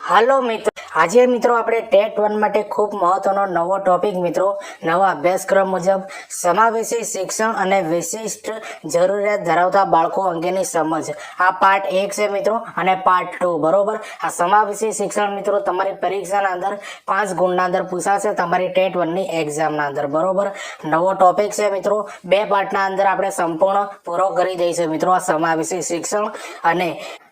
હાલો મિત્રો, આજે મિત્રો આપણે ટેટ 1 માટે ખૂબ મહત્વનો નવો ટોપિક મિત્રો નવા અભ્યાસક્રમ મુજબ સમાવેશી શિક્ષણ અને વિશિષ્ટ જરૂરિયાત ધરાવતા બાળકો અંગેની સમજ. આ પાર્ટ 1 છે મિત્રો અને પાર્ટ 2. બરોબર. આ સમાવેશી શિક્ષણ મિત્રો તમારી પરીક્ષાના અંદર 5 ગુણના અંદર પૂછાશે તમારી ટેટ 1 ની એક્ઝામના અંદર. બરોબર. નવો ટોપિક છે મિત્રો, 2 પાર્ટના અંદર આપણે સંપૂર્ણ પૂરો કરી દઈશું મિત્રો આ સમાવેશી શિક્ષણ અને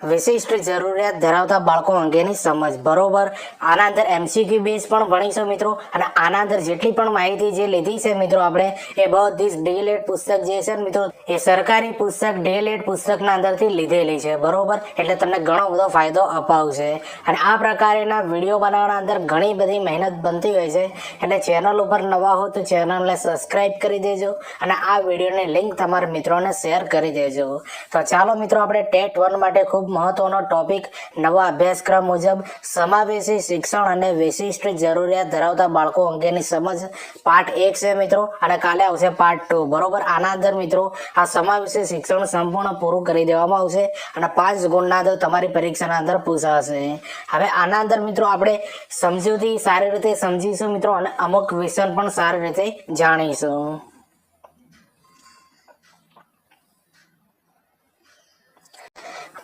વિશિષ્ટ જરૂરિયાત ધરાવતા બાળકો અંગેની સમજ. બરોબર. આના અંદર MCQ બેઝ પણ ભણીશું મિત્રો અને આના અંદર જેટલી પણ માહિતી જે લીધી છે મિત્રો આપણે એ બધી જ DLED પુસ્તક જે છે મિત્રો એ સરકારી પુસ્તક DLED પુસ્તકના અંદરથી લીધેલી છે. બરોબર. એટલે તમને ઘણો બધો ફાયદો અપાવશે અને આ પ્રકારના વિડીયો બનાવવાના અંદર ઘણી બધી મહેનત બનતી હોય છે. એટલે ચેનલ ઉપર નવા હો તો ચેનલને સબસ્ક્રાઇબ કરી દેજો અને આ વિડીયોની લિંક તમારા મિત્રોને શેર કરી દેજો. તો ચાલો મિત્રો આપણે ટેટ 1 માટે ખૂબ મહત્વનો ટોપિક નવા અભ્યાસક્રમ મુજબ સમાવેશી શિક્ષણ અને વિશિષ્ટ જરૂરિયાત ધરાવતા બાળકો અંગેની સમજ પાર્ટ 1 છે મિત્રો અને કાલે આવશે પાર્ટ 2. બરોબર. આના અંદર મિત્રો આ સમાવેશી શિક્ષણ સંપૂર્ણ પૂરું કરી દેવામાં આવશે અને 5 ગુણના અંદર તમારી પરીક્ષાના અંદર પૂછાશે. હવે આના અંદર મિત્રો આપણે સમજૂતી સારી રીતે સમજીશું મિત્રો અને અમુક વિષય પણ સારી રીતે જાણીશું.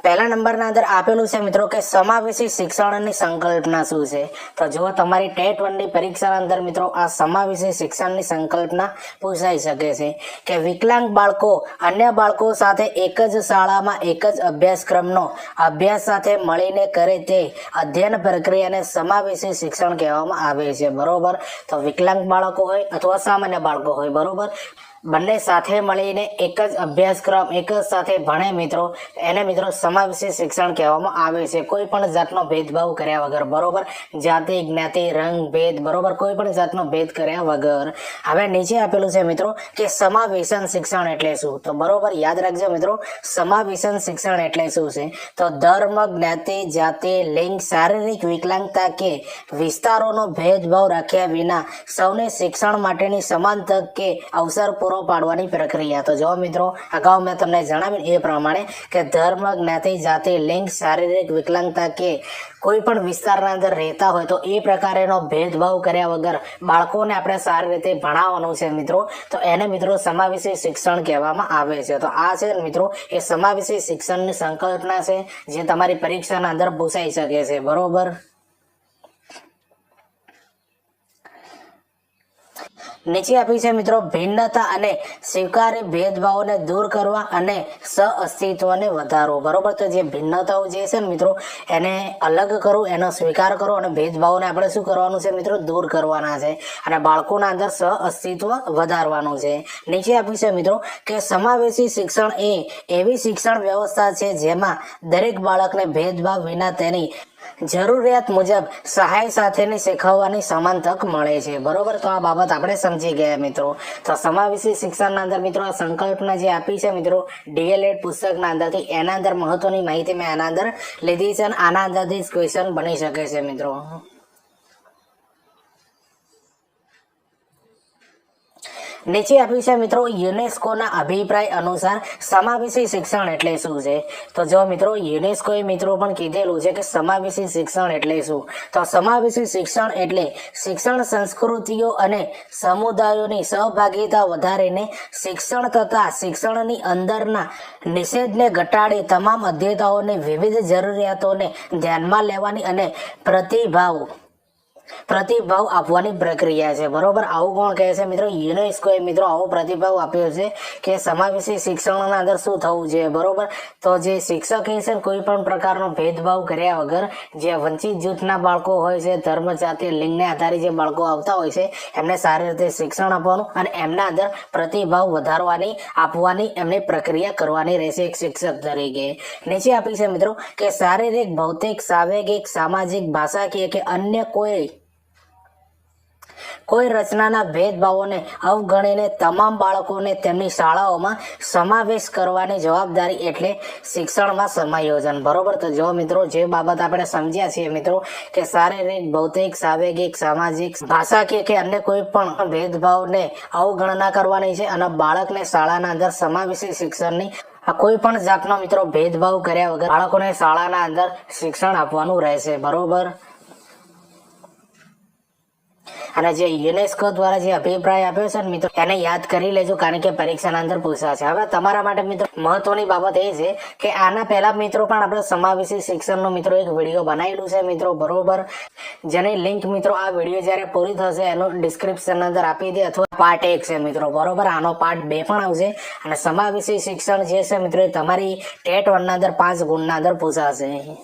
પહેલા નંબરના અંદર આપેલું છે મિત્રો કે સમાવેશી શિક્ષણની સંકલ્પના શું છે. તો જો તમારી ટેટ 1 ની પરીક્ષાના અંદર મિત્રો આ સમાવેશી શિક્ષણની સંકલ્પના પૂછાઈ શકે છે કે વિકલાંગ બાળકો અન્ય બાળકો સાથે એક જ શાળામાં એક જ અભ્યાસક્રમનો અભ્યાસ સાથે મળીને કરે તે અધ્યયન પ્રક્રિયાને સમાવેશી શિક્ષણ કહેવામાં આવે છે. બરોબર. તો વિકલાંગ બાળકો હોય અથવા સામાન્ય બાળકો હોય, બરોબર, બંને સાથે મળીને એક જ અભ્યાસક્રમ એક જ સાથે ભણે મિત્રો એને મિત્રો સમાવેશી શિક્ષણ કહેવામાં આવે છે. કોઈ પણ જાતનો ભેદભાવ કર્યા વગર. બરોબર. જાતિ, જ્ઞાતિ, રંગ, ભેદ, બરોબર, કોઈ પણ જાતનો ભેદ કર્યા વગર. હવે નીચે આપેલું છે મિત્રો કે સમાવેશન શિક્ષણ એટલે શું. તો બરોબર યાદ રાખજો મિત્રો, સમાવેશન શિક્ષણ એટલે શું છે. તો ધર્મ, જ્ઞાતિ, જાતિ, લિંગ, શારીરિક વિકલાંગતા કે વિસ્તારોનો ભેદભાવ રાખ્યા વિના સૌને શિક્ષણ માટેની સમાન તક કે અવસર પૂરો પાડવાની પ્રક્રિયા. તો જો મિત્રો અગાઉ મેં તમને જણાવ્યું એ પ્રમાણે કે ધર્મ, જ્ઞાતિ, જાતિ, લિંગ, શારીરિક વિકલાંગતા કે કોઈ પણ વિસ્તારના અંદર રહેતા હોય તો એ પ્રકારેનો ભેદભાવ કર્યા વગર બાળકોને આપણે સારી રીતે ભણાવવાનું છે મિત્રો. તો એને મિત્રો સમાવેશી શિક્ષણ કહેવામાં આવે છે. તો આ છે મિત્રો એ સમાવેશી શિક્ષણની સંકલ્પના છે જે તમારી પરીક્ષાના અંદર પૂછાઈ શકે છે. બરોબર. નીચે આપી છે મિત્રો ભિન્નતા અને સ્વીકાર્ય ભેદભાવોને દૂર કરવા અને સહઅસ્તિત્વને વધારવો. બરોબર. તો જે ભિન્નતાઓ જે છે ને મિત્રો એને અલગ કરવું, એનો સ્વીકાર કરવો અને ભેદભાવોને આપણે શું કરવાનું છે મિત્રો દૂર કરવાના છે અને બાળકોના અંદર સહઅસ્તિત્વ વધારવાનું છે. નીચે આપ્યું છે મિત્રો કે સમાવેશી શિક્ષણ એ એવી શિક્ષણ વ્યવસ્થા છે જેમાં દરેક બાળકને ભેદભાવ વિના તેની જરૂરિયાત મુજબ સહાય સાથેની શીખવવાની સમાન તક મળે છે. બરોબર. તો આ બાબત આપણે સમજી ગયા મિત્રો. તો સમાવેશી શિક્ષણના અંદર મિત્રો આ સંકલ્પના જે આપી છે મિત્રો DLED પુસ્તકના અંદરથી એના અંદર મહત્વની માહિતી મેં આના અંદર લીધી છે અને આના અંદરથી જ ક્વેશ્ચન બની શકે છે મિત્રો. નીચે આપ્યું છે મિત્રો યુનેસ્કોના અભિપ્રાય અનુસાર સમાવેશી શિક્ષણ એટલે શું છે. તો જો મિત્રો યુનેસ્કોએ મિત્રો પણ કીધેલું છે કે સમાવેશી શિક્ષણ એટલે શું. તો સમાવેશી શિક્ષણ એટલે શિક્ષણ સંસ્કૃતિઓ અને સમુદાયોની સહભાગીતા વધારીને શિક્ષણ તથા શિક્ષણની અંદરના નિષેધને ઘટાડી તમામ અધ્યતાઓની વિવિધ જરૂરિયાતોને ધ્યાનમાં લેવાની અને પ્રતિભાવ આપવાની પ્રક્રિયા છે. બરોબર. આવું કોણ કહે છે મિત્રો યુનેસ્કોએ મિત્રો આવો પ્રતિભાવ આપ્યો છે કે સમાવેશી શિક્ષણના અંદર શું થવું જોઈએ. બરોબર. તો જે શિક્ષક છે કોઈ પણ પ્રકારનો ભેદભાવ કર્યા વગર જે વંચિત જૂથના બાળકો હોય છે, ધર્મ, જાતિ, લિંગને આધારે જે બાળકો આવતા હોય છે એમને સારી રીતે શિક્ષણ આપવાનું અને એમના અંદર પ્રતિભાવ વધારવાની આપવાની એમની પ્રક્રિયા કરવાની રહેશે એક શિક્ષક તરીકે. નીચે આપી છે મિત્રો કે શારીરિક, ભૌતિક, સાંવેગિક, સામાજિક, ભાષાકીય કે અન્ય કોઈ રચનાના ભેદભાવોને અવગણીને તમામ બાળકોને તેમની શાળાઓમાં સમાવેશ કરવાની જવાબદારી એટલે શિક્ષણમાં સમાયોજન. બરોબર. તો જો મિત્રો જે બાબત આપણે સમજ્યા છીએ મિત્રો કે શારીરિક, ભૌતિક, સાંવેગિક, સામાજિક, ભાષાકીય કે અન્ય કોઈ પણ ભેદભાવને અવગણના કરવાની છે અને બાળકને શાળાના અંદર સમાવેશી શિક્ષણની કોઈ પણ જાતનો મિત્રો ભેદભાવ કર્યા વગર બાળકોને શાળાના અંદર શિક્ષણ આપવાનું રહેશે, બરોબર. અને જે યુનેસ્કો દ્વારા જે અભિપ્રાય આપ્યો છે ને મિત્રો એને યાદ કરી લેજો, કારણ કે પરીક્ષાના અંદર પૂછાશે. હવે તમારા માટે મિત્રો મહત્વની બાબત એ છે કે આના પહેલા મિત્રો પણ આપણે સમાવેશી શિક્ષણનો મિત્રો એક વિડીયો બનાવેલું છે મિત્રો, બરોબર, જેની લિંક મિત્રો આ વિડીયો જ્યારે પૂરી થશે એનો ડિસ્ક્રિપ્શન અંદર આપી દે, અથવા પાર્ટ 1 છે મિત્રો, બરોબર. આનો પાર્ટ 2 પણ આવશે. અને સમાવેશી શિક્ષણ જે છે મિત્રો એ તમારી ટેટ 1 ના અંદર 5 ગુણના અંદર પૂછાશે.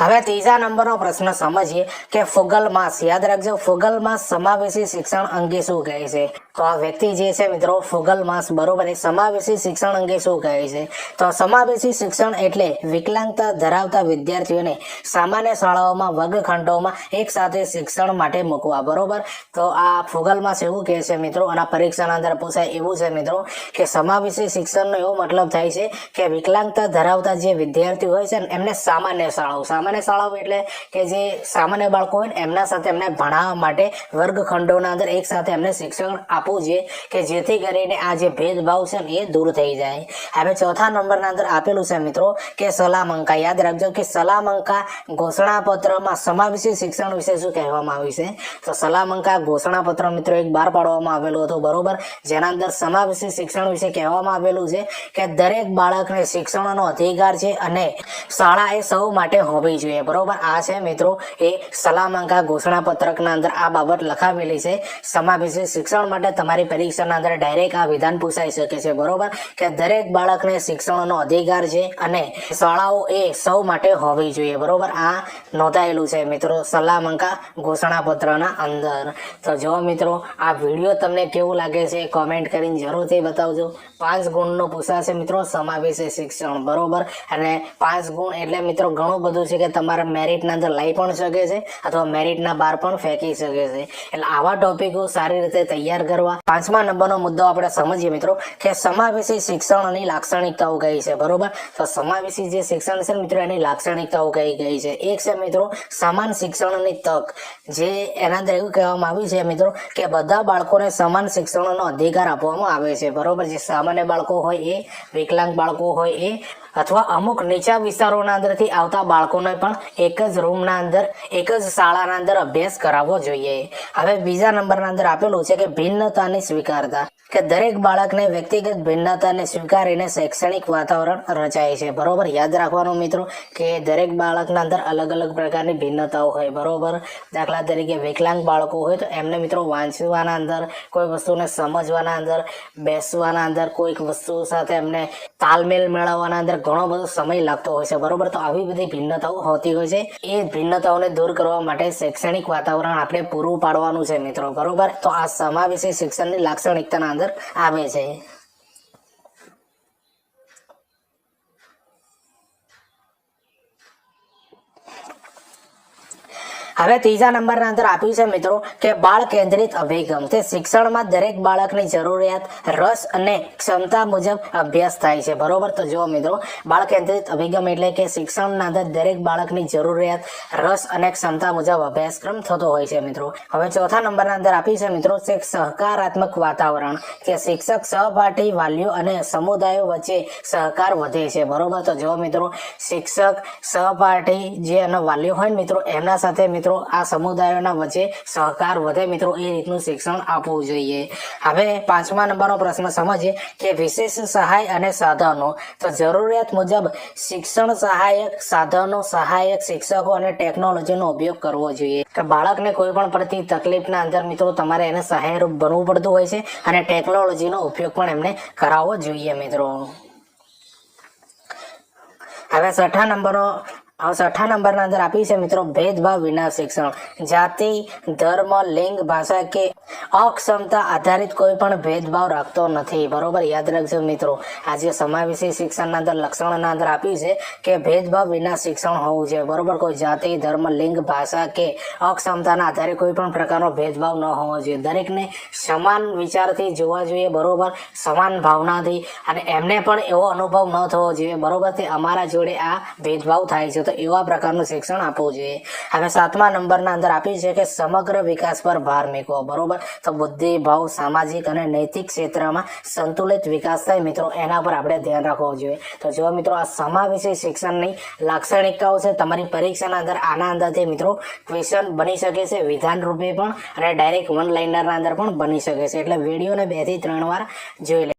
હવે ત્રીજા નંબરનો પ્રશ્ન સમજીએ કે ફુગલ માસ. યાદ રાખજો, ફુગલ માસ સમાવેશી શિક્ષણ અંગે શું કહે છે? તો આ વ્યક્તિ જે છે મિત્રો ફુગલ માસ, બરોબર, એ સમાવેશી શિક્ષણ અંગે શું કહે છે? તો સમાવેશી શિક્ષણ એટલે વિકલાંગતા ધરાવતા વિદ્યાર્થીઓને સામાન્ય શાળાઓમાં વર્ગખંડોમાં એક સાથે શિક્ષણ માટે મૂકવા, બરોબર. તો આ ફુગલ માસ એવું કહે છે મિત્રો, અને પરીક્ષાના અંદર પૂછાય એવું છે મિત્રો કે સમાવેશી શિક્ષણનો એવો મતલબ થાય છે કે વિકલાંગતા ધરાવતા જે વિદ્યાર્થીઓ હોય છે એમને સામાન્ય શાળાઓ એટલે કે જે સામાન્ય બાળકો હોય ને એમના સાથે એમને ભણાવવા માટે વર્ગખંડોના અંદર એક સાથે એમને શિક્ષણ આપવું જોઈએ, કે જેથી કરીને આ જે ભેદભાવ છે ને એ દૂર થઈ જાય. હવે ચોથા નંબરના અંદર આપેલું છે મિત્રો કે સલામંકા. યાદ રાખજો કે સલામંકા ઘોષણાપત્રમાં સમાવેશી શિક્ષણ વિશે શું કહેવામાં આવ્યું છે? તો સલામંકા ઘોષણાપત્ર મિત્રો એક બહાર પાડવામાં આવેલું હતું, બરોબર, જેના અંદર સમાવેશી શિક્ષણ વિશે કહેવામાં આવેલું છે કે દરેક બાળકને શિક્ષણનો અધિકાર છે અને શાળા એ સૌ માટે હોવી જોઈએ, બરોબર. આ છે મિત્રો એ સલામંકા ઘોષણાપત્રકના અંદર આ બાબત લખાવેલી છે. સમાવેશી શિક્ષણ માટે તમારી પરીક્ષાના અંદર ડાયરેક્ટ આ વિધાન પૂછાઈ શકે છે, બરોબર, કે દરેક બાળકને શિક્ષણનો અધિકાર છે અને શાળાઓ એ સૌ માટે હોવી જોઈએ, બરોબર. આ નોંધાયેલું છે મિત્રો સલામંકા ઘોષણાપત્રના અંદર. તો જો મિત્રો આ વિડીયો તમને કેવું લાગે છે કોમેન્ટ કરીને જરૂરથી બતાવજો. 5 ગુણનો પૂછાશે મિત્રો સમાવેશી શિક્ષણ, બરોબર. અને 5 ગુણ એટલે મિત્રો ઘણું બધું છે કે તમારા મેરિટના અંદર લઈ પણ શકે છે અથવા મેરિટના બહાર પણ ફેંકી શકે છે. એટલે આવા ટોપિકો સારી રીતે તૈયાર કરવા. 5મા નંબરનો મુદ્દો આપણે સમજીએ મિત્રો કે સમાવેશી શિક્ષણની લાક્ષણિકતાઓ કઈ છે, બરોબર. તો સમાવેશી જે શિક્ષણ છે મિત્રો એની લાક્ષણિકતાઓ કઈ છે? એક છે મિત્રો સમાન શિક્ષણની તક. જે એના અંદર એવું કહેવામાં આવ્યું છે મિત્રો કે બધા બાળકોને સમાન શિક્ષણનો અધિકાર આપવામાં આવે છે, બરોબર. જે સામાન્ય બાળકો હોય એ, વિકલાંગ બાળકો હોય એ, અથવા અમુક નીચા વિસ્તારોના અંદરથી આવતા બાળકોને પણ એક જ રૂમના અંદર એક જ શાળાના અંદર અભ્યાસ કરાવવો જોઈએ. હવે બીજા નંબરના અંદર આપેલું છે કે ભિન્નતાને સ્વીકારતા, કે દરેક બાળકને વ્યક્તિગત ભિન્નતાને સ્વીકારીને શૈક્ષણિક વાતાવરણ રચાય છે, બરોબર. યાદ રાખવાનું મિત્રો કે દરેક બાળકના અંદર અલગ અલગ પ્રકારની ભિન્નતાઓ હોય, બરોબર. દાખલા તરીકે વિકલાંગ બાળકો હોય તો એમને મિત્રો વાંચવાના અંદર, કોઈ વસ્તુને સમજવાના અંદર, બેસવાના અંદર, કોઈક વસ્તુ સાથે એમને તાલમેલ મેળવવાના અંદર ઘણો બધો સમય લાગતો હોય છે, બરોબર. તો આવી બધી ભિન્નતાઓ હોતી હોય છે. એ ભિન્નતાઓને દૂર કરવા માટે શૈક્ષણિક વાતાવરણ આપણે પૂરું પાડવાનું છે મિત્રો, બરોબર. તો આ સમાવેશી શિક્ષણની લાક્ષણિકતાના અંદર આવે છે. હવે ત્રીજા નંબરના અંદર આપ્યું છે મિત્રો કે બાળ કેન્દ્રિત અભિગમ. તે શિક્ષણમાં દરેક બાળકની જરૂરિયાત, રસ અને ક્ષમતા મુજબ અભ્યાસ થાય છે, બરોબર. તો જો મિત્રો બાળ કેન્દ્રિત અભિગમ એટલે કે શિક્ષણના અંદર દરેક બાળકની જરૂરિયાત, રસ અને ક્ષમતા મુજબ અભ્યાસક્રમ થતો હોય છે મિત્રો. હવે ચોથા નંબરના અંદર આપ્યું છે મિત્રો કે સહકારાત્મક વાતાવરણ, કે શિક્ષક, સહપાઠી, વાલીઓ અને સમુદાયો વચ્ચે સહકાર વધે છે, બરોબર. તો જો મિત્રો શિક્ષક, સહપાઠી જે અને વાલીઓ હોય મિત્રો એમના સાથે મિત્રો આ સમુદાયોના વચ્ચે સહકાર વધે મિત્રો એ રીતનું શિક્ષણ આપવું જોઈએ. હવે 5મા નંબરનો પ્રશ્ન સમજીએ કે વિશેષ સહાય અને સાધનો. તો જરૂરિયાત મુજબ શિક્ષણ સહાયક સાધનો, સહાયક શિક્ષકો અને ટેકનોલોજીનો ઉપયોગ કરવો જોઈએ. કે બાળકને કોઈ પણ પડતી તકલીફના અંદર મિત્રો તમારે એને સહાયરૂપ બનવું પડતું હોય છે અને ટેકનોલોજીનો ઉપયોગ પણ એમને કરાવવો જોઈએ મિત્રો. હવે 6 નંબરના અંદર આપી છે મિત્રો ભેદભાવ વિના શિક્ષણ. જાતિ, ધર્મ, લિંગ, ભાષા કે અક્ષમતા આધારિત કોઈ પણ ભેદભાવ રાખતો નથી, બરોબર. યાદ રાખજો મિત્રો આજે સમાવેશી શિક્ષણના અંદર લક્ષણોના અંદર આપ્યું છે કે ભેદભાવ વિના શિક્ષણ હોવું જોઈએ, બરોબર. કોઈ જાતિ, ધર્મ, લિંગ, ભાષા કે અક્ષમતાના આધારે કોઈ પણ પ્રકારનો ભેદભાવ ન હોવો જોઈએ. દરેકને સમાન વિચારથી જોવા જોઈએ, બરોબર, સમાન ભાવનાથી, અને એમને પણ એવો અનુભવ ન થવો જોઈએ, બરોબર, તે અમારા જોડે આ ભેદભાવ થાય છે. તો એવા પ્રકારનું શિક્ષણ આપવું જોઈએ. હવે 7મા નંબરના અંદર આપ્યું છે કે સમગ્ર વિકાસ પર ભાર મૂકવો. બરોબર, તો બુદ્ધિ, ભાવ, સામાજિક અને નૈતિક ક્ષેત્રમાં સંતુલિત વિકાસ થાય મિત્રો, એના પર આપણે ધ્યાન રાખવું જોઈએ. તો જો મિત્રો આ સમાવેશી શિક્ષણની લાક્ષણિકતાઓ છે, તમારી પરીક્ષાના અંદર આના અંદરથી મિત્રો ક્વેશ્ચન બની શકે છે, વિધાન રૂપે પણ અને ડાયરેક્ટ વન લાઇનરના અંદર પણ બની શકે છે. એટલે વિડીયોને 2 થી 3 વાર જોઈ લે.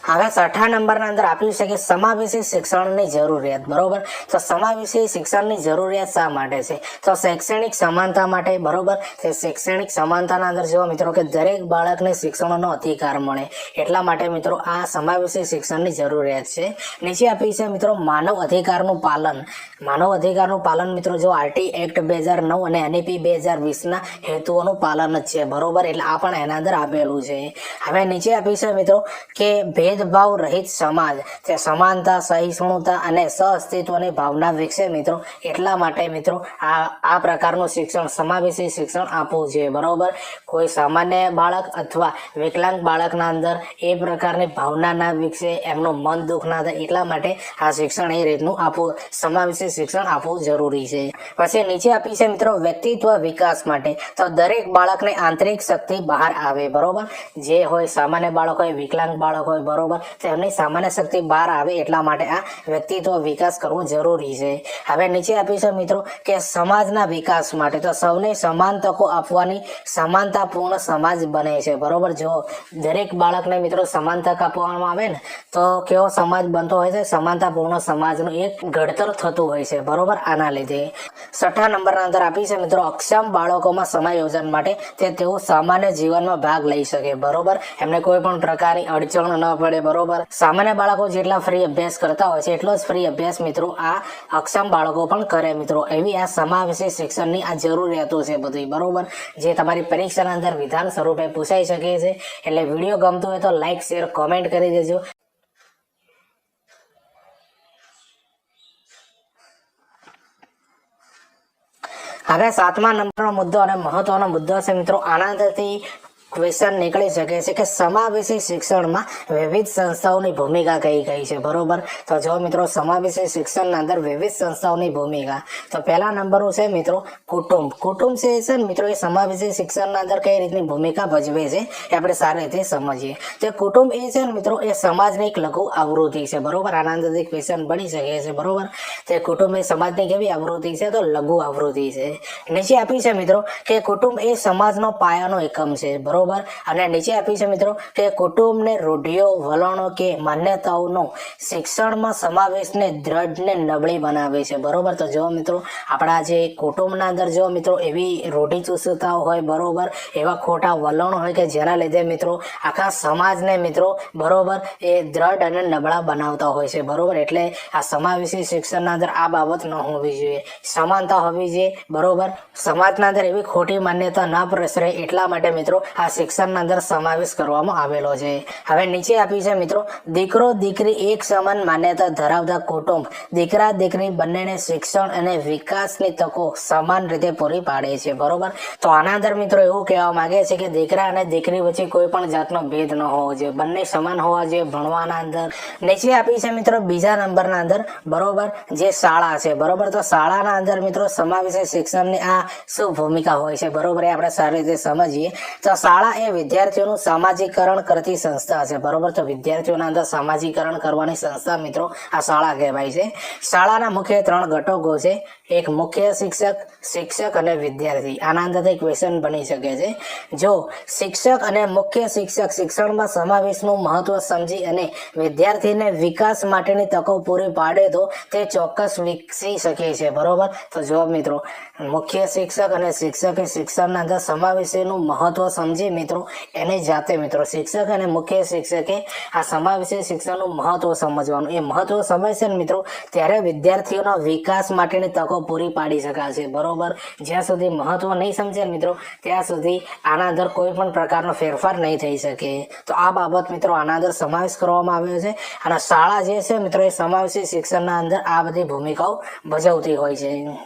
હવે 6 નંબરના અંદર આપ્યું છે કે સમાવેશી શિક્ષણની જરૂરિયાત. બરોબર, તો સમાવેશી શિક્ષણની જરૂરિયાત શા માટે છે? તો શૈક્ષણિક સમાનતા માટે. બરોબર, તે શૈક્ષણિક સમાનતાના અંદર જો મિત્રો કે દરેક બાળકને શિક્ષણનો અધિકાર મળે, એટલા માટે મિત્રો આ સમાવેશી શિક્ષણની જરૂરિયાત છે. નીચે આપી છે મિત્રો માનવ અધિકારનું પાલન. માનવ અધિકારનું પાલન મિત્રો જો આરટી એક્ટ 2009 અને એનઈપી 2020ના હેતુઓનું પાલન જ છે. બરોબર, એટલે આ પણ એના અંદર આપેલું છે. હવે નીચે આપી છે મિત્રો કે ભેદભાવ રહિત સમાજ, તે સમાનતા, સહિષ્ણુતા અને સહઅસ્તિત્વની ભાવના વિકસે મિત્રો, એટલા માટે મિત્રો આ પ્રકારનું શિક્ષણ, સમાવેશી શિક્ષણ આપવું જોઈએ. બરોબર, કોઈ સામાન્ય બાળક અથવા વિકલાંગ બાળકના અંદર એ પ્રકારની ભાવના ના વિકસે, એમનું મન દુઃખ ના થાય, એટલા માટે આ શિક્ષણ એ રીતનું આપવું, સમાવેશી શિક્ષણ આપવું જરૂરી છે. પછી નીચે આપી છે મિત્રો વ્યક્તિત્વ વિકાસ માટે, તો દરેક બાળકને આંતરિક શક્તિ બહાર આવે. બરોબર, જે હોય સામાન્ય બાળક હોય, વિકલાંગ બાળક હોય, બરોબર, તેમની સામાન્ય શક્તિ બહાર આવે, એટલા માટે આ વ્યક્તિત્વ વિકાસ કરવો જરૂરી છે. હવે નીચે આપી છે મિત્રો કે સમાજના વિકાસ માટે, તો સૌને સમાન તકો આપવાની સમાનતાપૂર્ણ સમાજ બને છે. બરોબર, જો દરેક બાળકને મિત્રો સમાન તક આપવામાં આવે ને, તો કેવો સમાજ બનતો હોય છે? સમાનતાપૂર્ણ સમાજનું એક ઘડતર થતું હોય છે. બરોબર, આના લીધે 6 નંબરના અંદર આપી છે મિત્રો અક્ષમ બાળકોમાં સમાયોજન માટે, તે તેઓ સામાન્ય જીવનમાં ભાગ લઈ શકે. બરોબર, એમને કોઈ પણ પ્રકારની અડચણ ન પડે. બરોબર, સામાન્ય બાળકો જેટલા ફ્રી અભ્યાસ કરતા હોય છે, એટલો જ ફ્રી અભ્યાસ મિત્રો આ અક્ષમ બાળકો પણ કરે મિત્રો. એવી આ સમાવેશી શિક્ષણની આ જરૂરિયાતો છે બધી. બરોબર, જે તમારી પરીક્ષાના અંદર વિધાન સ્વરૂપે પૂછાઈ શકે છે. એટલે વિડીયો ગમતો હોય તો લાઈક, શેર, કોમેન્ટ કરી દેજો. હવે 7મા નંબરનો મુદ્દો અને મહત્વનો મુદ્દો છે મિત્રો, આનંદથી ક્વેશ્ચન નીકળી શકે છે કે સમાવેશી શિક્ષણમાં વિવિધ સંસ્થાઓની ભૂમિકા કઈ કઈ છે. બરોબર, તો જો મિત્રો સમાવેશી શિક્ષણના અંદર વિવિધ સંસ્થાઓની ભૂમિકા, તો પહેલા નંબરનું છે મિત્રો કુટુંબ. કુટુંબ છે ને મિત્રો એ સમાવેશી શિક્ષણના અંદર કઈ રીતની ભૂમિકા ભજવે છે એ આપણે સારી રીતે સમજીએ. તો કુટુંબ એ છે ને મિત્રો એ સમાજની એક લઘુ આવૃત્તિ છે. બરોબર, આના અંદરથી ક્વેશ્ચન બની શકે છે. બરોબર, તે કુટુંબ એ સમાજની કેવી આવૃત્તિ છે? તો લઘુ આવૃત્તિ છે. નીચે આપી છે મિત્રો કે કુટુંબ એ સમાજનો પાયાનો એકમ છે. બરોબર, અને નીચે આપી છે મિત્રો કે કુટુંબને રૂઢિઓ, વલણો કે માન્યતાઓનો શિક્ષણમાં સમાવેશને દ્રઢ ને નબળી બનાવે છે. બરોબર, તો જો મિત્રો આપણા જે કુટુંબના અંદર જો મિત્રો એવી રૂઢિચુસ્તતાઓ હોય, બરોબર, એવા ખોટા વલણો હોય કે જેના લીધે મિત્રો આખા સમાજને મિત્રો બરોબર એ દ્રઢ અને નબળા બનાવતા હોય છે. બરોબર, એટલે આ સમાવેશી શિક્ષણના અંદર આ બાબત ન હોવી જોઈએ, સમાનતા હોવી જોઈએ. બરોબર, સમાજના અંદર એવી ખોટી માન્યતા ના પ્રસરે, એટલા માટે મિત્રો આ શિક્ષણના અંદર સમાવેશ કરવામાં આવેલો છે. હવે નીચે આપી છે મિત્રો દીકરો દીકરી એક સમાન માન્યતા ધરાવતા કુટુંબ દીકરા દીકરી બંનેને શિક્ષણ અને વિકાસની તકો સમાન રીતે પૂરી પાડે છે. બરોબર, તો આના અંદર મિત્રો એવું કહેવા માંગે છે કે દીકરા અને દીકરી વચ્ચે કોઈ પણ જાતનો ભેદ ન હોવો જોઈએ, બંને સમાન હોવા જોઈએ ભણવાના અંદર. નીચે આપી છે મિત્રો બીજા નંબરના અંદર બરોબર જે શાળા છે. બરોબર, તો શાળાના અંદર મિત્રો સમાવેશી શિક્ષણની આ શું ભૂમિકા હોય છે? બરોબર, એ આપણે સારી રીતે સમજીએ. તો શાળા એ વિદ્યાર્થીઓનું સામાજિકરણ કરતી સંસ્થા છે. બરોબર, તો વિદ્યાર્થીઓના અંદર સામાજિકરણ કરવાની સંસ્થા મિત્રો આ શાળા કહેવાય છે. શાળાના મુખ્ય 3 ઘટકો છે, એક મુખ્ય શિક્ષક, શિક્ષક અને વિદ્યાર્થી. આના અંદરથી ક્વેશ્ચન બની શકે છે. જો શિક્ષક અને મુખ્ય શિક્ષક શિક્ષણમાં સમાવેશનું મહત્વ સમજી અને વિદ્યાર્થીને વિકાસ માટેની તકો પૂરી પાડે તો તે ચોક્કસ વિકસી શકે છે. બરોબર, તો જો મિત્રો મુખ્ય શિક્ષક અને શિક્ષકે શિક્ષણના અંદર સમાવેશીનું મહત્વ સમજી મિત્રો એને જાતે મિત્રો શિક્ષક અને મુખ્ય શિક્ષકે આ સમાવેશી શિક્ષણનું મહત્વ સમજવાનું, એ મહત્વ સમજશે ને મિત્રો ત્યારે વિદ્યાર્થીઓના વિકાસ માટેની તકો પૂરી પાડી શકાશે. બરોબર, જ્યાં સુધી મહત્વ નહીં સમજે મિત્રો ત્યાં સુધી આના અંદર કોઈ પણ પ્રકારનો ફેરફાર નહીં થઈ શકે. તો આ બાબત મિત્રો આના અંદર સમાવેશ કરવામાં આવ્યો છે. અને શાળા જે છે મિત્રો એ સમાવેશી શિક્ષણના અંદર આ બધી ભૂમિકાઓ ભજવતી હોય છે.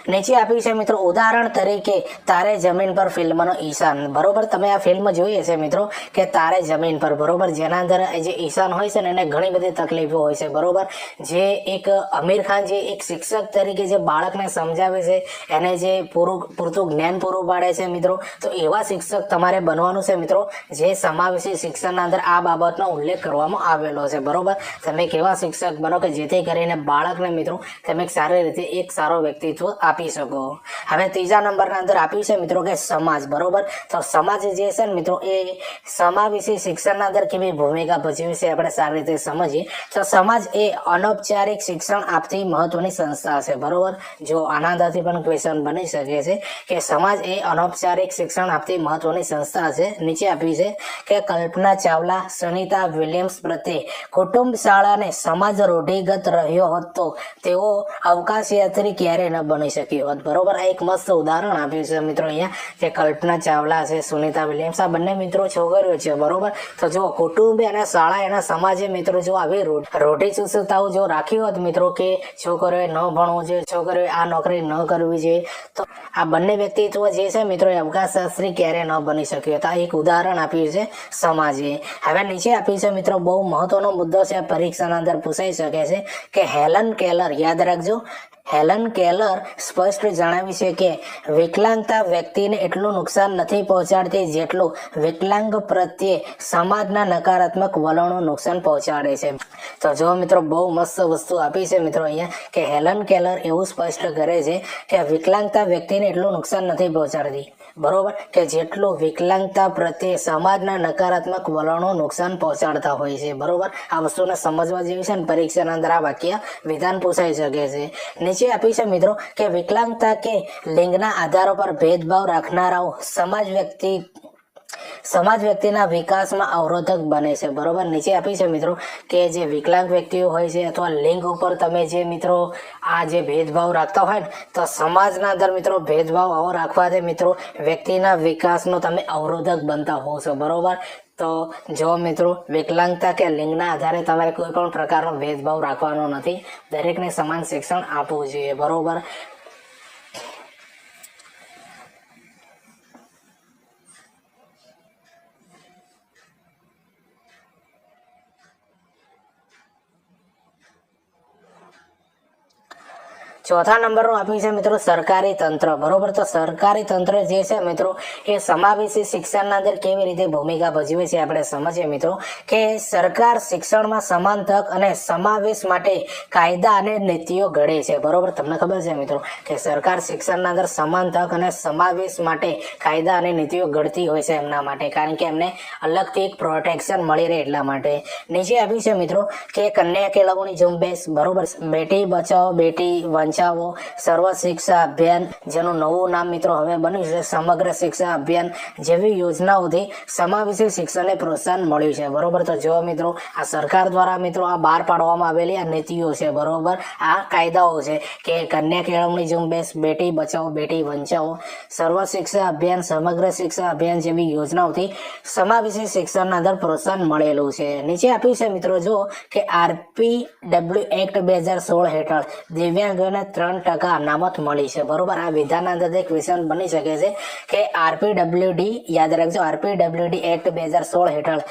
નીચે આપ્યું છે મિત્રો ઉદાહરણ તરીકે તારે જમીન પર ફિલ્મનો ઈશાન, બરોબર. તમે આ ફિલ્મ જોઈ હશે મિત્રો કે તારે જમીન પર, બરોબર, જેના અંદર જે ઈશાન હોય છે ને એને ઘણી બધી તકલીફો હોય છે, બરોબર. જે એક આમિર ખાન જે એક શિક્ષક તરીકે જે બાળકને સમજાવે છે, એને જે પૂરતું જ્ઞાન પૂરું પાડે છે મિત્રો, તો એવા શિક્ષક તમારે બનવાનું છે મિત્રો, જે સમાવેશી શિક્ષણના અંદર આ બાબતનો ઉલ્લેખ કરવામાં આવેલો છે, બરોબર. તમે કેવા શિક્ષક બનો કે જેથી કરીને બાળકને મિત્રો તમે સારી રીતે એક સારો વ્યક્તિત્વ આપી શકો. હવે ત્રીજા નંબરના અંદર આપ્યું છે મિત્રો કે સમાજ, બરોબર. તો સમાજ જે છે ને મિત્રો એ સમાવેશી શિક્ષણના અંદર કેવી ભૂમિકા ભજવે છે આપણે સારી રીતે સમજીએ તો સમાજ એ અનૌપચારિક શિક્ષણ આપતી મહત્વની સંસ્થા છે, બરોબર. જો આના અંદરથી પણ ક્વેશ્ચન બની શકે છે કે સમાજ એ અનૌપચારિક શિક્ષણ આપતી મહત્વની સંસ્થા છે. નીચે આપ્યું છે કે કલ્પના ચાવલા, સુનીતા વિલિયમ્સ પ્રત્યે કુટુંબ શાળાને સમાજ રૂઢિગત રહ્યો હોત તો તેઓ અવકાશ યાત્રી ક્યારે ન બની શક્યો હોત, બરોબર. આ એક મસ્ત ઉદાહરણ આપ્યું છે મિત્રો અહીંયા, જે કલ્પના ચાવલા છે, સુનીતા વિલિયમ્સ, આ બંને મિત્રો છોકરીઓ છે, બરોબર. તો જો કુટુંબ અને શાળા એના સમાજે મિત્રો જો આવી રૂઢિચુસ્તતાઓ જો રાખી હોત મિત્રો કે છોકરીઓએ ન ભણવું જોઈએ, છોકરીઓએ આ નોકરી ન કરવી જોઈએ, તો આ બંને વ્યક્તિત્વ જે છે મિત્રો એ અવકાશશાસ્ત્રી ક્યારે ન બની શક્યો. તો આ એક ઉદાહરણ આપ્યું છે સમાજે. હવે નીચે આપ્યું છે મિત્રો બહુ મહત્વનો મુદ્દો છે, પરીક્ષાના અંદર પૂછાઈ શકે છે કે હેલન કેલર, યાદ રાખજો, હેલન કેલર સ્પષ્ટ જણાવી છે કે વિકલાંગતા વ્યક્તિને એટલું નુકસાન નથી પહોંચાડતી જેટલું વિકલાંગ પ્રત્યે સમાજના નકારાત્મક વલણો નુકસાન પહોંચાડે છે. તો જો મિત્રો બહુ મસ્ત વસ્તુ આપી છે મિત્રો અહીંયા કે હેલન કેલર એવું સ્પષ્ટ કરે છે કે વિકલાંગતા વ્યક્તિને એટલું નુકસાન નથી પહોંચાડતી, બરોબર, કે જેટલું વિકલાંગતા પ્રત્યે સમાજના નકારાત્મક વલણો નુકસાન પહોંચાડતા હોય છે, બરોબર. આ વસ્તુને સમજવા જેવી છે ને પરીક્ષાના અંદર આ વાક્ય વિધાન પૂછાઈ શકે છે. નીચે આપી છે મિત્રો કે વિકલાંગતા કે લિંગના આધારો પર ભેદભાવ રાખનારાઓ સમાજ વ્યક્તિના વિકાસમાં અવરોધક બને છે, બરોબર. નીચે આપી છે મિત્રો કે જે વિકલાંગ વ્યક્તિઓ હોય છે અથવા લિંગ ઉપર તમે જે મિત્રો આ જે ભેદભાવ રાખતા હોય ને તો સમાજના અંદર મિત્રો ભેદભાવ આવો રાખવાથી મિત્રો વ્યક્તિના વિકાસનો તમે અવરોધક બનતા હો છો, બરોબર. તો જો મિત્રો વિકલાંગતા કે લિંગના આધારે તમારે કોઈ પણ પ્રકારનો ભેદભાવ રાખવાનો નથી, દરેકને સમાન શિક્ષણ આપવું જોઈએ, બરોબર. ચોથા નંબરનું આપ્યું છે મિત્રો સરકારી તંત્ર, બરોબર. તો સરકારી તંત્ર જે છે મિત્રો એ સમાવેશી શિક્ષણના અંદર કેવી રીતે ભૂમિકા ભજવે છે આપણે સમજીએ મિત્રો કે સરકાર શિક્ષણમાં સમાન તક અને સમાવેશ માટે કાયદા અને નીતિઓ ઘડે છે, બરોબર. તમને ખબર છે મિત્રો કે સરકાર શિક્ષણના અંદર સમાન તક અને સમાવેશ માટે કાયદા અને નીતિઓ ઘડતી હોય છે એમના માટે, કારણ કે એમને અલગથી એક પ્રોટેક્શન મળી રહે એટલા માટે. નીચે આપ્યું છે મિત્રો કે કન્યા કેળવણી ઝુંબેશ, બરોબર, બેટી બચાવો બેટી વંચાવો, સર્વ શિક્ષા અભિયાન, જેનું નવું નામ મિત્રો હવે બન્યું છે સમગ્ર શિક્ષા અભિયાન જેવી યોજનાઓથી સમાવેશી શિક્ષણને પ્રોત્સાહન મળ્યું છે, બરોબર. તો જો મિત્રો આ સરકાર દ્વારા મિત્રો આ બહાર પાડવામાં આવેલી આ નીતિઓ છે, બરોબર, આ કાયદાઓ છે કે કન્યા કેળવણી ઝુંબેશ, બેટી બચાવો બેટી વંચાવો, સર્વ શિક્ષા અભિયાન, સમગ્ર શિક્ષા અભિયાન જેવી યોજનાઓથી સમાવેશી શિક્ષણના અંદર પ્રોત્સાહન મળેલું છે. નીચે આપ્યું છે મિત્રો જો કે RPW એક્ટ 2016 હેઠળ દિવ્યાંગોને 3% અનામત મળી છે, બરોબર. આ વિધાનના અંદર ક્વેશ્ચન બની શકે છે કે RPWD, યાદ રાખજો, RPWD એક્ટ 2016 હેઠળ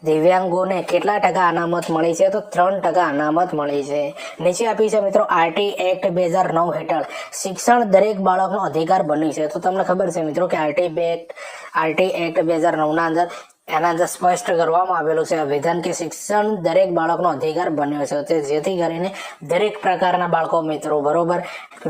દિવ્યાંગોને કેટલા ટકા અનામત મળી છે તો 3% અનામત મળી છે. નીચે આપી છે મિત્રો RT એક્ટ 2009 હેઠળ શિક્ષણ દરેક બાળકનો અધિકાર બન્યું છે. તો તમને ખબર છે મિત્રો કે RT એક્ટ 2009 ના અંદર એના અંદર સ્પષ્ટ કરવામાં આવેલું છે વિધાન કે શિક્ષણ દરેક બાળકનો અધિકાર બન્યો છે, તે જેથી કરીને દરેક પ્રકારના બાળકો મિત્રો, બરોબર,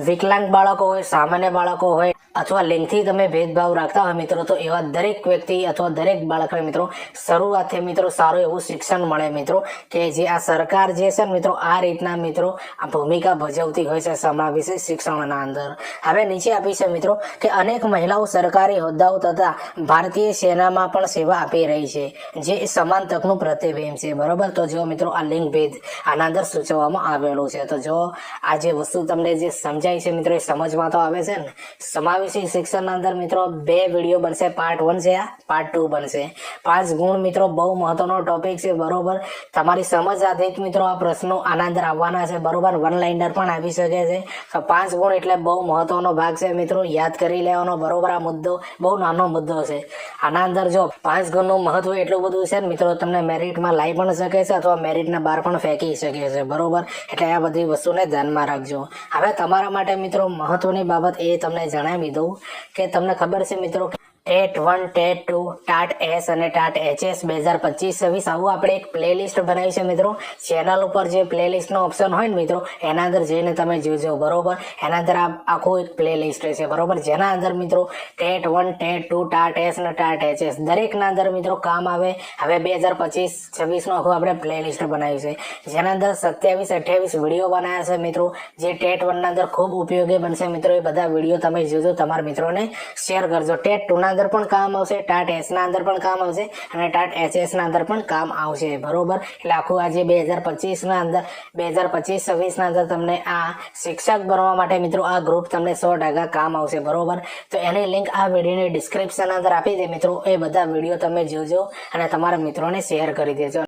વિકલાંગ બાળકો હોય, સામાન્ય બાળકો હોય અથવા લિંગથી તમે ભેદભાવ રાખતા હોય મિત્રો, તો એવા દરેક વ્યક્તિ અથવા દરેક બાળકને મિત્રો શરૂઆતથી મિત્રો સારું એવું શિક્ષણ મળે મિત્રો, કે જે આ સરકાર જે છે મિત્રો આ રીતના મિત્રો આ ભૂમિકા ભજવતી હોય છે સમાવેશી શિક્ષણના અંદર. હવે નીચે આપી છે મિત્રો કે અનેક મહિલાઓ સરકારી હોદ્દાઓ તથા ભારતીય સેનામાં પણ સેવા આપી રહી છે, જે સમાન તકનું પ્રતિબિંબ છે, બરોબર. તો જો મિત્રો આ લિંગ ભેદ આના અંદર સૂચવવામાં આવેલું છે. તો જો આ જે વસ્તુ તમને જે સમજાય છે મિત્રો એ સમજમાં તો આવે છે ને. સમાવેશી શિક્ષણના અંદર મિત્રો 2 વિડીયો બનશે, પાર્ટ 1 છે, આ પાર્ટ 2 બનશે. 5 ગુણ મિત્રો બહુ મહત્વનો ટોપિક છે, બરોબર. તમારી સમજ આધારિત મિત્રો આ પ્રશ્નો આના અંદર આવવાના છે, બરોબર. વન લાઇનર પણ આવી શકે છે. તો 5 ગુણ એટલે બહુ મહત્વનો ભાગ છે મિત્રો, યાદ કરી લેવાનો, બરોબર. આ મુદ્દો બહુ નાનો મુદ્દો છે. આના અંદર જો 5 ગુણનું મહત્વ એટલું બધું છે ને મિત્રો, તમને મેરિટમાં લાવી પણ શકે છે અથવા મેરિટના બહાર પણ ફેંકી શકે છે, બરોબર. એટલે આ બધી વસ્તુને ધ્યાનમાં રાખજો. હવે તમારા માટે મિત્રો મહત્વની બાબત એ તમને જણાવી દઉં કે તમને ખબર છે મિત્રો ટેટ 1, ટેટ 2, ટાટ એસ અને ટાટ એચએસ 2025-26 આવું આપણે એક પ્લેલિસ્ટ બનાવી છે મિત્રો. ચેનલ ઉપર જે પ્લેલિસ્ટનો ઓપ્શન હોય ને મિત્રો, એના અંદર જઈને તમે જોજો, બરોબર. એના અંદર આખું એક પ્લેલિસ્ટ છે, બરોબર. જેના અંદર મિત્રો ટેટ 1, ટેટ 2, ટાટ એસ અને ટાટ એચએસ દરેકના અંદર મિત્રો કામ આવે. હવે 2025-26 નું આખું આપણે પ્લેલિસ્ટ બનાવ્યું છે, જેના અંદર 27-28 વિડીયો બનાવ્યા છે મિત્રો, જે ટેટ 1 ના અંદર ખૂબ ઉપયોગી બનશે મિત્રો. એ બધા વિડીયો તમે જોજો, તમારા મિત્રોને શેર કરજો. ટેટ 2 ના અંદર પણ કામ આવશે, ટાટ એસ ના અંદર પણ કામ આવશે અને ટાટ એચએસ ના અંદર પણ કામ આવશે, બરોબર. એટલે આખું આજે 2025 ના અંદર 2025-26 ના અંદર તમને આ શિક્ષક બનવા માટે મિત્રો આ ગ્રુપ તમને 100% કામ આવશે, બરોબર. તો એની લિંક આ વિડીયોની ડિસ્ક્રિપ્શન અંદર આપી દે મિત્રો. એ બધા વિડીયો તમે જોજો અને તમારા મિત્રોને શેર કરી દેજો.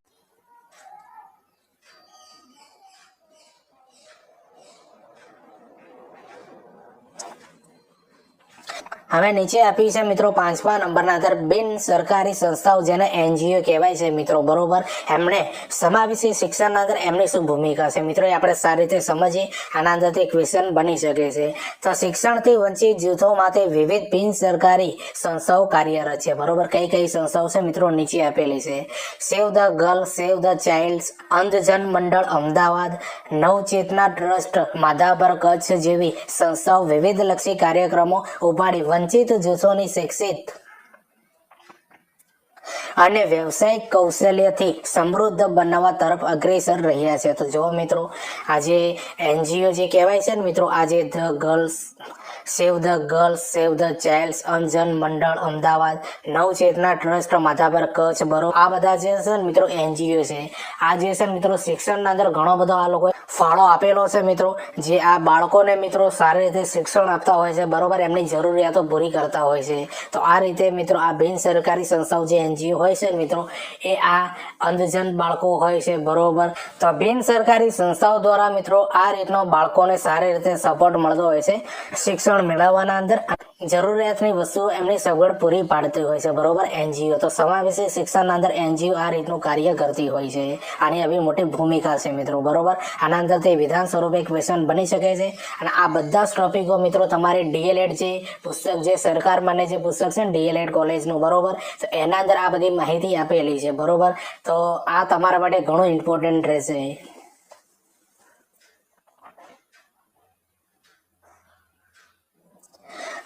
હવે નીચે આપી છે મિત્રો 5મા નંબરના અંદર બિન સરકારી સંસ્થાઓ જેને એનજીઓ કહેવાય છે મિત્રો, બરોબર. એમણે સમાવેશી શિક્ષણના અંદર એમની શું ભૂમિકા છે મિત્રો, એ આપણે સારી રીતે સમજીએ. આના અંદરથી ક્વેશ્ચન બની શકે છે. તો શિક્ષણથી વંચિત જૂથો માટે વિવિધ બિન સરકારી સંસ્થાઓ કાર્યરત છે, બરોબર. કઈ કઈ સંસ્થાઓ છે મિત્રો, નીચે આપેલી છે. Save the girl, save the child, Andhjan Mandal Ahmedabad, Navchetna trust Madhapar Kutch જેવી સંસ્થાઓ વિવિધલક્ષી કાર્યક્રમો ઉપાડી વંચિત જૂથોની શિક્ષિત અને વ્યવસાયિક કૌશલ્યથી સમૃદ્ધ બનાવવા તરફ અગ્રેસર રહ્યા છે. તો જો મિત્રો આજે એનજીઓ જે કહેવાય છે ને મિત્રો, આજે the girls, save the girls, save the child, Anjan Mandal Ahmedabad, Navchetna trust Madhapar Kutch, બરોબર. આ બધા જે છે ને મિત્રો એનજીઓ છે. આ જે છે મિત્રો શિક્ષણના અંદર ઘણો બધો આ લોકોએ ફાળો આપેલો છે મિત્રો, જે આ બાળકોને મિત્રો સારી રીતે શિક્ષણ આપતા હોય છે, બરોબર. એમની જરૂરિયાતો પૂરી કરતા હોય છે. તો આ રીતે મિત્રો આ બિન સરકારી સંસ્થાઓ જે એનજીઓ હોય છે મિત્રો, એ આ અંધજન બાળકો હોય છે, બરોબર. તો બિન સરકારી સંસ્થાઓ દ્વારા મિત્રો આ રીતનો બાળકોને સારી રીતે સપોર્ટ મળતો હોય છે શિક્ષણ મેળવવાના અંદર. જરૂરિયાતની વસ્તુઓ એમની સગવડ પૂરી પાડતી હોય છે, બરોબર. એનજીઓ તો સમાવેશી શિક્ષણના અંદર એનજીઓ આ રીતનું કાર્ય કરતી હોય છે. આની આવી મોટી ભૂમિકા છે મિત્રો, બરોબર. આના અંદર તે વિધાન સ્વરૂપે ક્વેશ્ચન બની શકે છે. અને આ બધા જ ટોપિકો મિત્રો તમારે ડીએલએડ જે પુસ્તક, જે સરકાર માને જે પુસ્તક છે ને ડીએલએડ કોલેજનું, બરોબર. તો એના અંદર આ બધી માહિતી આપેલી છે, બરોબર. તો આ તમારા માટે ઘણું ઇમ્પોર્ટન્ટ રહેશે.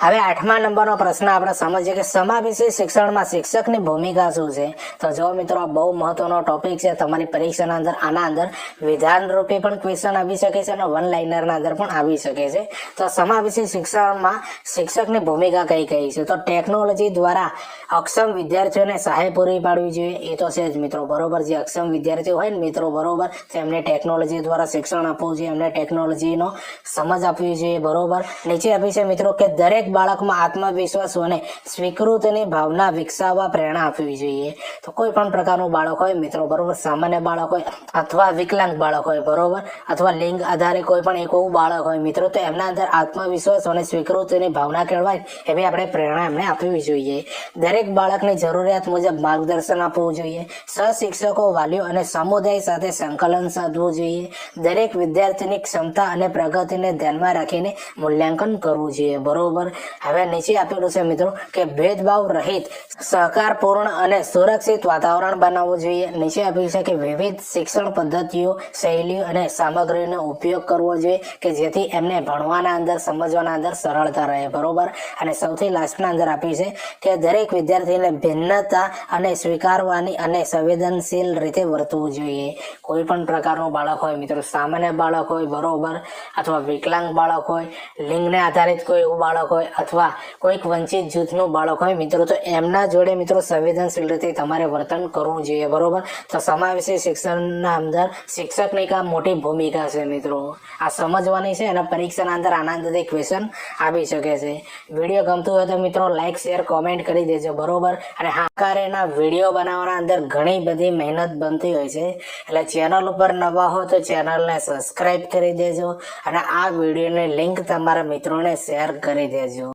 હવે 8મા નંબરનો પ્રશ્ન આપણે સમજીએ કે સમાવેશી શિક્ષણમાં શિક્ષકની ભૂમિકા શું છે. તો જો મિત્રો આ બહુ મહત્વનો ટોપિક છે. તમારી પરીક્ષાના અંદર આના અંદર વિધાન રૂપે પણ ક્વેશ્ચન આવી શકે છે અને વન લાઇનરના અંદર પણ આવી શકે છે. તો સમાવેશી શિક્ષણમાં શિક્ષકની ભૂમિકા કઈ કઈ છે. તો ટેકનોલોજી દ્વારા અક્ષમ વિદ્યાર્થીઓને સહાય પૂરી પાડવી જોઈએ, એ તો છે જ મિત્રો, બરોબર. જે અક્ષમ વિદ્યાર્થીઓ હોય ને મિત્રો, બરોબર, તેમને ટેકનોલોજી દ્વારા શિક્ષણ આપવું જોઈએ, એમને ટેકનોલોજીનો સમજ આપવી જોઈએ, બરોબર. નીચે આપી છે મિત્રો કે દરેક બાળકમાં આત્મવિશ્વાસ અને સ્વીકૃતિની ભાવના વિકસાવવા પ્રેરણા આપવી જોઈએ. તો કોઈ પણ પ્રકારનું બાળક હોય મિત્રો, બરોબર, સામાન્ય બાળક હોય અથવા વિકલાંગ બાળક હોય, બરોબર, અથવા લિંગ આધારે કોઈ પણ એક એવું બાળક હોય મિત્રો, તો એમના અંદર આત્મવિશ્વાસ અને સ્વીકૃતિની ભાવના કેળવાય એવી આપણે પ્રેરણા એમને આપવી જોઈએ. દરેક બાળકની જરૂરિયાત મુજબ માર્ગદર્શન આપવું જોઈએ. સહશિક્ષકો, વાલીઓ અને સમુદાય સાથે સંકલન સાધવું જોઈએ. દરેક વિદ્યાર્થીની ક્ષમતા અને પ્રગતિને ધ્યાનમાં રાખીને મૂલ્યાંકન કરવું જોઈએ, બરોબર. હવે નીચે આપેલું છે મિત્રો કે ભેદભાવ રહિત, સહકારપૂર્ણ અને સુરક્ષિત વાતાવરણ બનાવવું જોઈએ. નીચે આપ્યું છે કે વિવિધ શિક્ષણ પદ્ધતિઓ, શૈલીઓ અને સામગ્રીનો ઉપયોગ કરવો જોઈએ કે જેથી એમને ભણવાના અંદર, સમજવાના અંદર સરળતા રહે, બરોબર. અને સૌથી લાસ્ટના અંદર આપ્યું છે કે દરેક વિદ્યાર્થીને ભિન્નતા અને સ્વીકારવાની અને સંવેદનશીલ રીતે વર્તવું જોઈએ. કોઈ પણ પ્રકારનું બાળક હોય મિત્રો, સામાન્ય બાળક હોય, બરોબર, અથવા વિકલાંગ બાળક હોય, લિંગને આધારિત કોઈ એવું બાળક હોય, અથવા કોઈક વંચિત જૂથનું બાળક હોય મિત્રો, તો એમના જોડે મિત્રો સંવેદનશીલ રીતે તમારે વર્તન કરવું જોઈએ, બરોબર. તો સમાવેશી શિક્ષણના અંદર શિક્ષકની એક મોટી ભૂમિકા છે મિત્રો. આ સમજવાની છે અને પરીક્ષાના અંદર આનંદથી ક્વેશ્ચન આવી શકે છે. વિડીયો ગમતું હોય તો મિત્રો લાઈક શેર કોમેન્ટ કરી દેજો, બરોબર. અને હાકારેના વિડીયો બનાવવાના અંદર ઘણી બધી મહેનત બનતી હોય છે, એટલે ચેનલ ઉપર નવા હો તો ચેનલને સબસ્ક્રાઈબ કરી દેજો અને આ વિડીયોની લિંક તમારા મિત્રોને શેર કરી દેજો.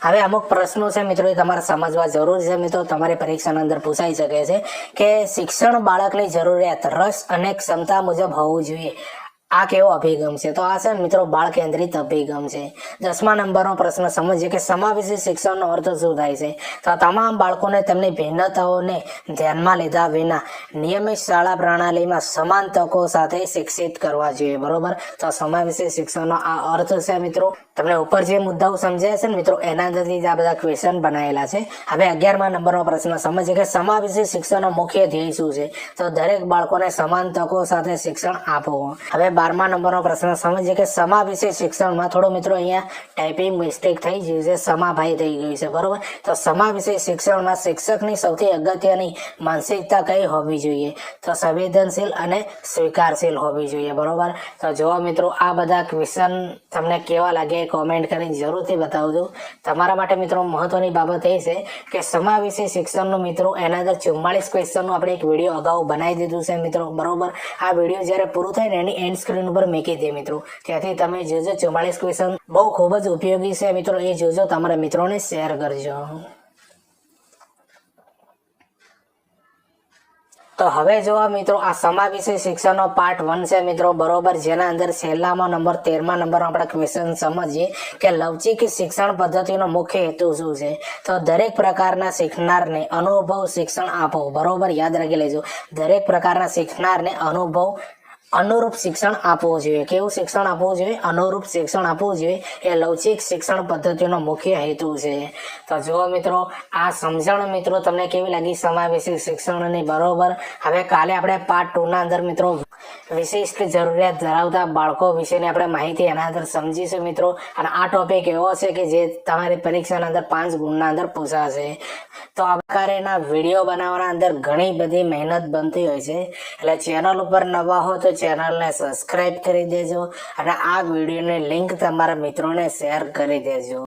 હવે અમુક પ્રશ્નો છે મિત્રો, એ તમારે સમજવા જરૂર છે મિત્રો. તમારી પરીક્ષાના અંદર પૂછાઈ શકે છે કે શિક્ષણ બાળકની જરૂરિયાત, રસ અને ક્ષમતા મુજબ હોવું જોઈએ. આ કેવો અભિગમ છે? તો આ છે મિત્રો બાળ કેન્દ્રિત અભિગમ છે. 10મા નંબરનો પ્રશ્ન સમજીએ કે સમાવેશી શિક્ષણનો અર્થ શું થાય છે? તો તમામ બાળકોને તેમની ભિન્નતાઓને ધ્યાનમાં લીધા વિના નિયમિત શાળા પ્રણાલીમાં સમાન તકો સાથે શિક્ષિત કરવા જોઈએ, બરોબર. તો સમાવેશી શિક્ષણનો આ અર્થ છે મિત્રો. તમને ઉપર જે મુદ્દાઓ સમજાય છે ને મિત્રો, એના અંદરથી જ આ બધા ક્વેશ્ચન બનાવેલા છે. હવે 11મા નંબરનો પ્રશ્ન સમજીએ કે સમાવેશી શિક્ષણનો મુખ્ય ધ્યેય શું છે? તો દરેક બાળકોને સમાન તકો સાથે શિક્ષણ આપવું. હવે 12મા નંબરનો પ્રશ્ન સમજીએ કે સમાવેશી શિક્ષણમાં થોડો મિત્રો અહીંયા ટાઈપિંગ મિસ્ટેક થઈ ગયું છે, સમાભાઈ થઈ ગયું છે, બરોબર. તો સમાવેશી શિક્ષણમાં શિક્ષકની સૌથી અગત્યની માનસિકતા કઈ હોવી જોઈએ? તો સંવેદનશીલ અને સ્વીકારશીલ હોવી જોઈએ, બરોબર. તો જો મિત્રો આ બધા ક્વેશ્ચન તમને કેવા લાગે કોમેન્ટ કરીને જરૂરથી બતાવજો. તમારા માટે મિત્રો મહત્વની બાબત એ છે કે સમાવેશી શિક્ષણનું મિત્રો એના અંદર 44 ક્વેશ્ચનનું આપણે એક વિડીયો અગાઉ બનાવી દીધું છે મિત્રો, બરોબર. આ વિડીયો જ્યારે પૂરું થાય ને એની એન્ડ સ્ક્રીન ઉપર મૂકી દે મિત્રો, ત્યાંથી તમે જોજો. 44 ક્વેશ્ચન બહુ ખૂબ જ ઉપયોગી છે મિત્રો, એ જોજો, તમારા મિત્રોને શેર કરજો. તો હવે જોવા મિત્રો, આ સમાવેશી શિક્ષણનો પાર્ટ 1 છે મિત્રો, બરોબર. જેના અંદર છેલ્લામાં નંબર 13મા નંબરનો આપણે ક્વેશ્ચન સમજીએ કે લવચિક શિક્ષણ પદ્ધતિનો મુખ્ય હેતુ શું છે? તો દરેક પ્રકારના શીખનારને અનુભવ શિક્ષણ આપો, બરોબર. યાદ રાખી લેજો, દરેક પ્રકારના શીખનારને અનુરૂપ શિક્ષણ આપવું જોઈએ. કેવું શિક્ષણ આપવું જોઈએ? અનુરૂપ શિક્ષણ આપવું જોઈએ. એ લવચિક શિક્ષણ પદ્ધતિનો મુખ્ય હેતુ છે. તો જુઓ મિત્રો, આ સમજણ મિત્રો તમને કેવી લાગી સમાવેશી શિક્ષણની, બરોબર. હવે કાલે આપણે પાર્ટ 2 ના અંદર મિત્રો વિશિષ્ટ જરૂરિયાત ધરાવતા બાળકો વિશેની આપણે માહિતી એના અંદર સમજીશું મિત્રો. અને આ ટોપિક એવો છે કે જે તમારી પરીક્ષાના અંદર 5 ગુણના અંદર પૂછાશે. તો આ પ્રકારના વિડીયો બનાવવાના અંદર ઘણી બધી મહેનત બનતી હોય છે, એટલે ચેનલ ઉપર નવા હો તો ચેનલને સબસ્ક્રાઈબ કરી દેજો અને આ વિડીયોની લિંક તમારા મિત્રોને શેર કરી દેજો.